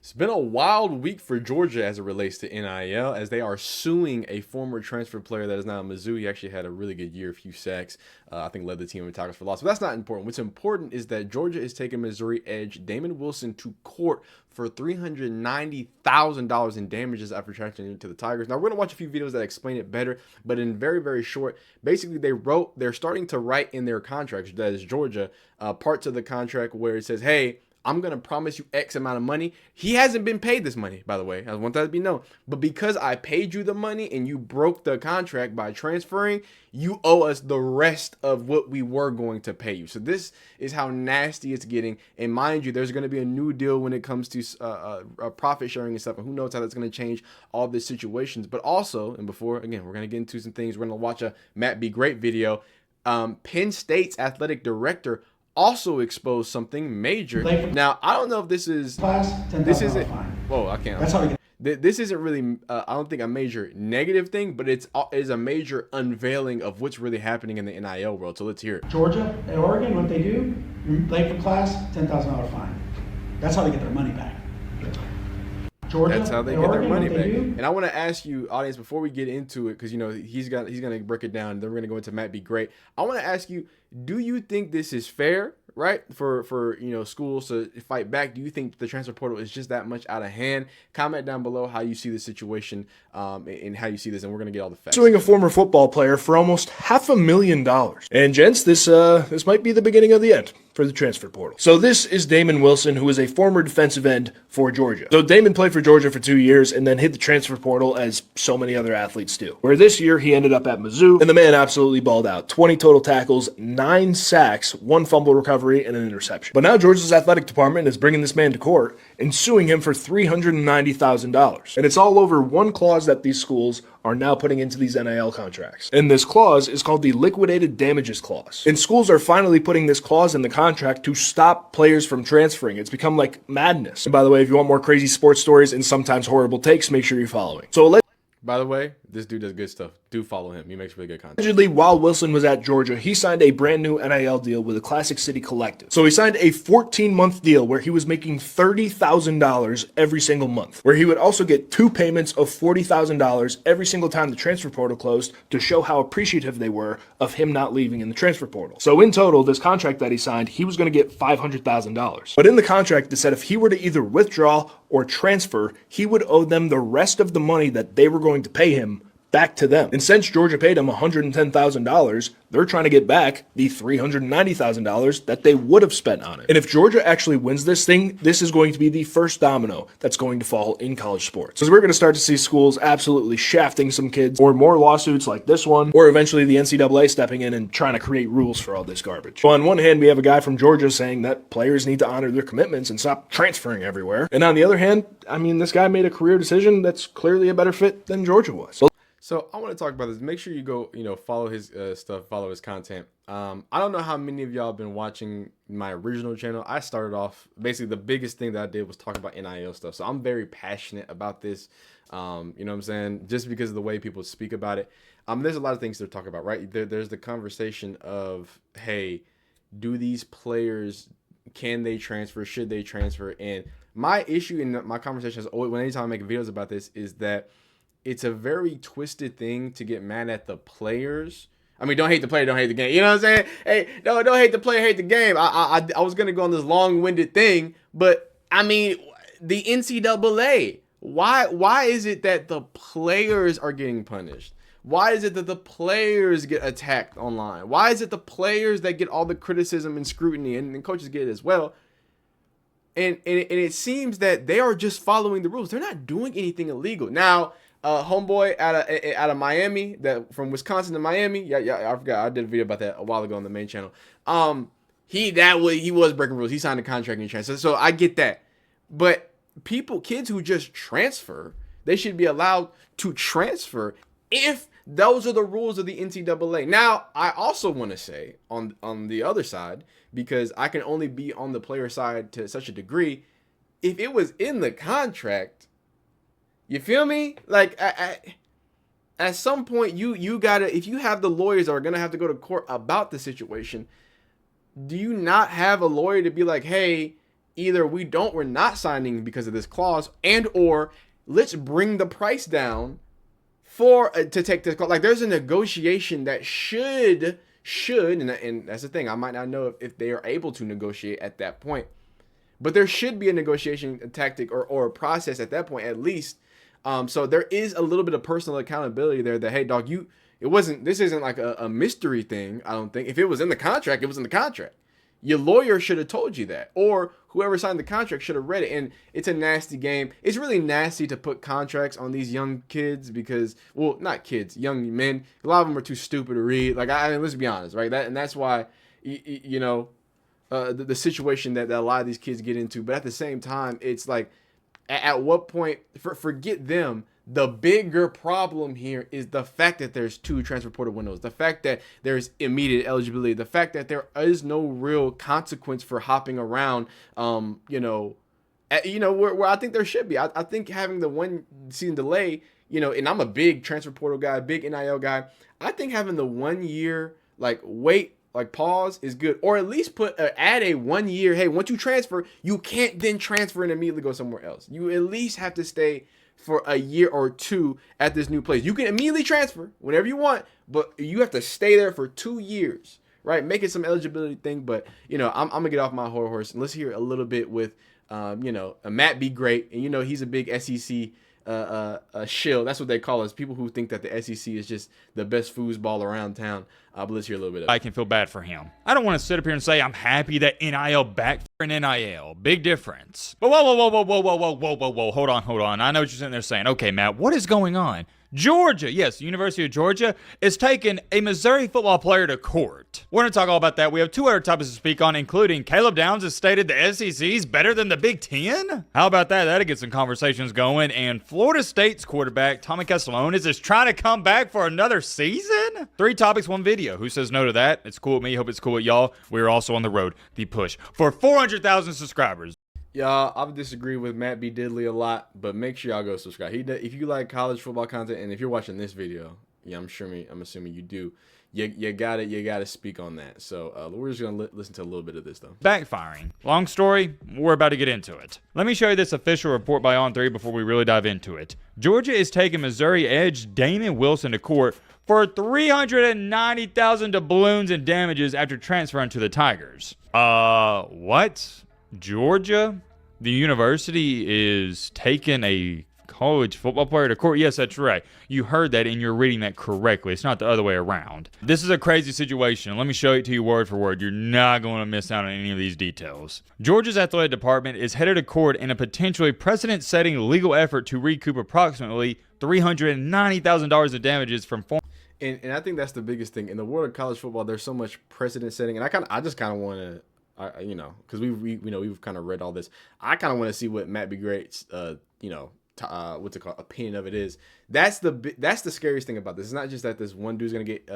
It's been a wild week for Georgia as it relates to NIL, as they are suing a former transfer player that is now at Mizzou. He actually had a really good year, a few sacks. I think led the team in tackles for loss. But that's not important. What's important is that Georgia is taking Missouri edge Damon Wilson to court for $390,000 in damages after transferring to the Tigers. Now, we're going to watch a few videos that explain it better, but in very, very short, basically they're starting to write in their contracts, that is Georgia, parts of the contract where it says, hey, I'm going to promise you X amount of money. He hasn't been paid this money, by the way. I want that to be known. But because I paid you the money and you broke the contract by transferring, you owe us the rest of what we were going to pay you. So this is how nasty it's getting. And mind you, there's going to be a new deal when it comes to profit sharing and stuff. And who knows how that's going to change all these situations. But also, and before, again, we're going to get into some things. We're going to watch a Matt Be Great video. Penn State's athletic director also exposed something major. Now, I don't know if this is this isn't. Whoa, I can't. That's how we get. This isn't really. I don't think a major negative thing, but it is a major unveiling of what's really happening in the NIL world. So let's hear it. Georgia and Oregon, what they do? You're late for class, $10,000 fine. That's how they get their money back. Georgia, that's how they get their money back. And I want to ask you, audience, before we get into it, because you know he's gonna break it down. Then we're gonna go into Matt Be Great. I want to ask you, do you think this is fair, right? For schools to fight back. Do you think the transfer portal is just that much out of hand? Comment down below how you see the situation and how you see this, and we're gonna get all the facts. Suing a former football player for almost $500,000. And gents, this might be the beginning of the end for the transfer portal. So this is Damon Wilson, who is a former defensive end for Georgia. So Damon played for Georgia for 2 years and then hit the transfer portal as so many other athletes do. Where this year he ended up at Mizzou, and the man absolutely balled out. 20 total tackles, 9 sacks, 1 fumble recovery, and an interception. But now Georgia's athletic department is bringing this man to court and suing him for $390,000. And it's all over one clause that these schools are now putting into these NIL contracts. And this clause is called the liquidated damages clause. And schools are finally putting this clause in the contract to stop players from transferring. It's become like madness. And by the way, if you want more crazy sports stories and sometimes horrible takes, make sure you're following. So by the way, this dude does good stuff. Do follow him. He makes really good content. Allegedly, while Wilson was at Georgia, he signed a brand new NIL deal with a Classic City Collective. So he signed a 14-month deal where he was making $30,000 every single month, where he would also get 2 payments of $40,000 every single time the transfer portal closed to show how appreciative they were of him not leaving in the transfer portal. So in total, this contract that he signed, he was going to get $500,000. But in the contract, it said if he were to either withdraw or transfer, he would owe them the rest of the money that they were going to pay him back to them. And since Georgia paid him $110,000, they're trying to get back the $390,000 that they would have spent on it. And if Georgia actually wins this thing, this is going to be the first domino that's going to fall in college sports. So we're going to start to see schools absolutely shafting some kids, or more lawsuits like this one, or eventually the NCAA stepping in and trying to create rules for all this garbage. So on one hand, we have a guy from Georgia saying that players need to honor their commitments and stop transferring everywhere. And on the other hand, I mean, this guy made a career decision that's clearly a better fit than Georgia was. So I want to talk about this. Make sure you go, follow his stuff, follow his content. I don't know how many of y'all have been watching my original channel. I started off, basically the biggest thing that I did was talk about NIL stuff. So I'm very passionate about this. You know what I'm saying? Just because of the way people speak about it. There's a lot of things to talk about, right? There's the conversation of, hey, do these players, can they transfer? Should they transfer? And my issue in my conversation is always, anytime I make videos about this, is that it's a very twisted thing to get mad at the players. I mean, don't hate the player, don't hate the game. You know what I'm saying? Hey, no, don't hate the player, hate the game. I was going to go on this long-winded thing, but I mean, the NCAA, why is it that the players are getting punished? Why is it that the players get attacked online? Why is it the players that get all the criticism and scrutiny, and coaches get it as well? And it seems that they are just following the rules. They're not doing anything illegal. Now, homeboy out of Miami, that from Wisconsin to Miami. Yeah, I forgot. I did a video about that a while ago on the main channel. He was breaking rules. He signed a contract and he transferred. So I get that. But kids who just transfer, they should be allowed to transfer if those are the rules of the NCAA. Now, I also want to say on the other side, because I can only be on the player side to such a degree, if it was in the contract, you feel me? Like, at some point, you gotta, if you have the lawyers that are gonna have to go to court about the situation, do you not have a lawyer to be like, hey, either we're not signing because of this clause, and or let's bring the price down for to take this clause. Like there's a negotiation that should and that's the thing. I might not know if they are able to negotiate at that point, but there should be a negotiation tactic or a process at that point at least. So there is a little bit of personal accountability there that, hey dog, this isn't like a mystery thing. I don't think if it was in the contract, it was in the contract. Your lawyer should have told you that, or whoever signed the contract should have read it. And it's a nasty game. It's really nasty to put contracts on these young kids because, well, not kids, young men. A lot of them are too stupid to read. Like, I mean, let's be honest, right? That's why, the situation that a lot of these kids get into. But at the same time, it's like, at what point, forget them. The bigger problem here is the fact that there's 2 transfer portal windows, the fact that there's immediate eligibility, the fact that there is no real consequence for hopping around, where I think there should be. I think having the 1 season delay, and I'm a big transfer portal guy, big NIL guy. I think having the 1 year, pause is good, or at least add a 1 year. Hey, once you transfer, you can't then transfer and immediately go somewhere else. You at least have to stay for a year or 2 at this new place. You can immediately transfer whenever you want, but you have to stay there for 2 years, right? Make it some eligibility thing. But I'm gonna get off my horse and let's hear a little bit with Matt Be Great, and he's a big SEC shill. That's what they call us, people who think that the SEC is just the best foosball around town. But let's hear a little bit of it. I can feel bad for him. I don't want to sit up here and say I'm happy that NIL back for an NIL. Big difference. But whoa, hold on. I know what you're sitting there saying. Okay, Matt, what is going on? Georgia, yes, the University of Georgia is taking a Missouri football player to court. We're going to talk all about that. We have 2 other topics to speak on, including Caleb Downs has stated the SEC is better than the Big Ten. How about that? That'll get some conversations going. And Florida State's quarterback, Tommy Castellanos, is trying to come back for another season? 3 topics, 1 video. Who says no to that? It's cool with me. Hope it's cool with y'all. We're also on the road, the push for 400,000 subscribers. Y'all, I would disagree with Matt B. Diddley a lot, but make sure y'all go subscribe. If you like college football content, and if you're watching this video, I'm assuming you do. You gotta speak on that. So we're just gonna listen to a little bit of this though. Backfiring. Long story. We're about to get into it. Let me show you this official report by On3 before we really dive into it. Georgia is taking Missouri edge Damon Wilson to court for $390,000 doubloons in damages after transferring to the Tigers. What? Georgia, the university, is taking a college football player to court? Yes, that's right. You heard that and you're reading that correctly. It's not the other way around. This is a crazy situation. Let me show it to you word for word. You're not going to miss out on any of these details. Georgia's athletic department is headed to court in a potentially precedent-setting legal effort to recoup approximately $390,000 in damages from former. And I think that's the biggest thing in the world of college football. There's so much precedent setting, and I just kind of want to. Because we've kind of read all this. I kind of want to see what Matt Be Great's, what's it called, opinion of it is. That's the scariest thing about this. It's not just that this one dude's gonna get,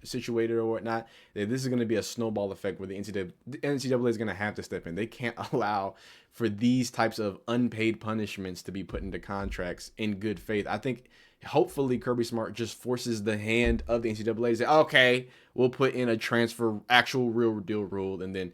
situated or whatnot. This is gonna be a snowball effect where the NCAA is gonna have to step in. They can't allow for these types of unpaid punishments to be put into contracts in good faith. I think hopefully Kirby Smart just forces the hand of the NCAA to say, okay, we'll put in a transfer, actual real deal rule, and then,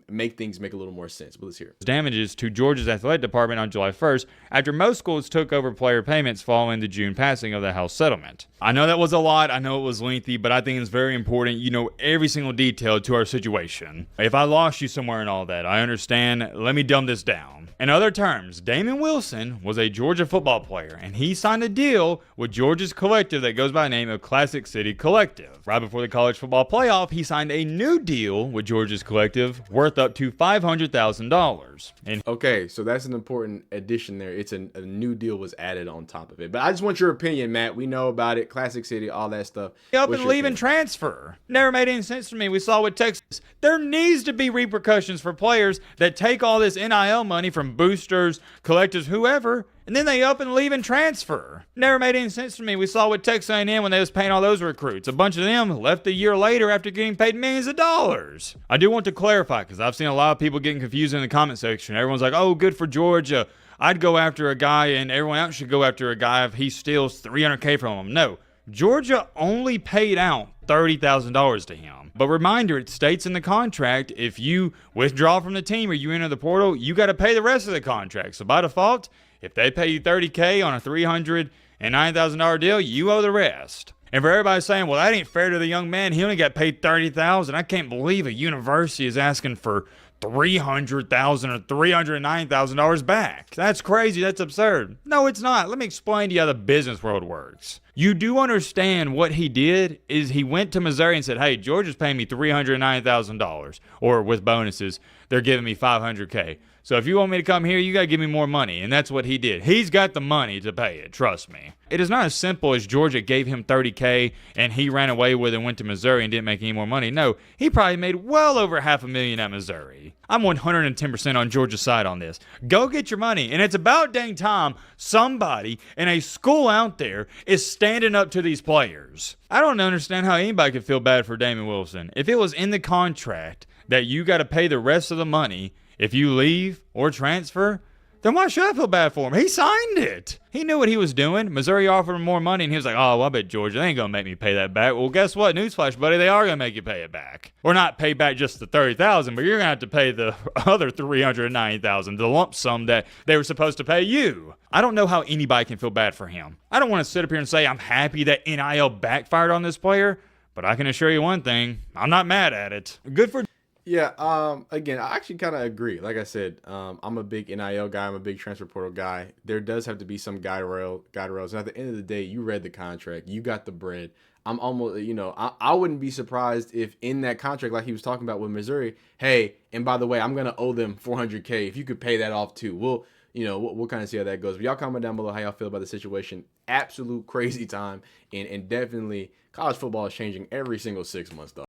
make things make a little more sense. But let's hear it. Damages to Georgia's athletic department on July 1st after most schools took over player payments following the June passing of the House settlement. I know that was a lot. I know it was lengthy, but I think it's very important. You know every single detail to our situation. If I lost you somewhere in all that, I understand. Let me dumb this down. In other terms, Damon Wilson was a Georgia football player, and he signed a deal with Georgia's collective that goes by the name of Classic City Collective. Right before the college football playoff, he signed a new deal with Georgia's collective worth up to $500,000. Okay, so that's an important addition there. It's a new deal was added on top of it. But I just want your opinion, Matt. We know about it. Classic City, all that stuff. Up and leave and transfer. Never made any sense to me. We saw with Texas. There needs to be repercussions for players that take all this NIL money from boosters, collectives, whoever, and then they up and leave and transfer. Never made any sense to me. We saw with Texas A&M when they was paying all those recruits. A bunch of them left a year later after getting paid millions of dollars. I do want to clarify, because I've seen a lot of people getting confused in the comment section. Everyone's like, oh, good for Georgia. I'd go after a guy, and everyone else should go after a guy if he steals $300K from him. No. Georgia only paid out $30,000 to him. But reminder, it states in the contract, if you withdraw from the team or you enter the portal, you got to pay the rest of the contract. So by default, if they pay you $30K on a $309,000 deal, you owe the rest. And for everybody saying, well, that ain't fair to the young man, he only got paid $30,000. I can't believe a university is asking for $300,000 or $309,000 back. That's crazy. That's absurd. No, it's not. Let me explain to you how the business world works. You do understand what he did is he went to Missouri and said, hey, Georgia's paying me $309,000, or with bonuses, they're giving me $500K. So if you want me to come here, you got to give me more money. And that's what he did. He's got the money to pay it. Trust me. It is not as simple as Georgia gave him $30K and he ran away with it and went to Missouri and didn't make any more money. No, he probably made well over $500,000 at Missouri. I'm 110% on Georgia's side on this. Go get your money. And it's about dang time somebody in a school out there is standing up to these players. I don't understand how anybody could feel bad for Damon Wilson. If it was in the contract that you got to pay the rest of the money if you leave or transfer, then why should I feel bad for him? He signed it. He knew what he was doing. Missouri offered him more money, and he was like, oh, well, I bet Georgia, they ain't going to make me pay that back. Well, guess what? Newsflash, buddy, they are going to make you pay it back. Or not pay back just the $30,000, but you're going to have to pay the other $390,000, the lump sum that they were supposed to pay you. I don't know how anybody can feel bad for him. I don't want to sit up here and say I'm happy that NIL backfired on this player, but I can assure you one thing, I'm not mad at it. Good for... Yeah, again, I actually kind of agree. Like I said, I'm a big NIL guy. I'm a big transfer portal guy. There does have to be some guide rails. And at the end of the day, you read the contract. You got the bread. I'm almost, I wouldn't be surprised if in that contract, like he was talking about with Missouri, hey, and by the way, I'm going to owe them $400K. If you could pay that off too. We'll kind of see how that goes. But y'all comment down below how y'all feel about the situation. Absolute crazy time. And definitely college football is changing every single 6 months, though.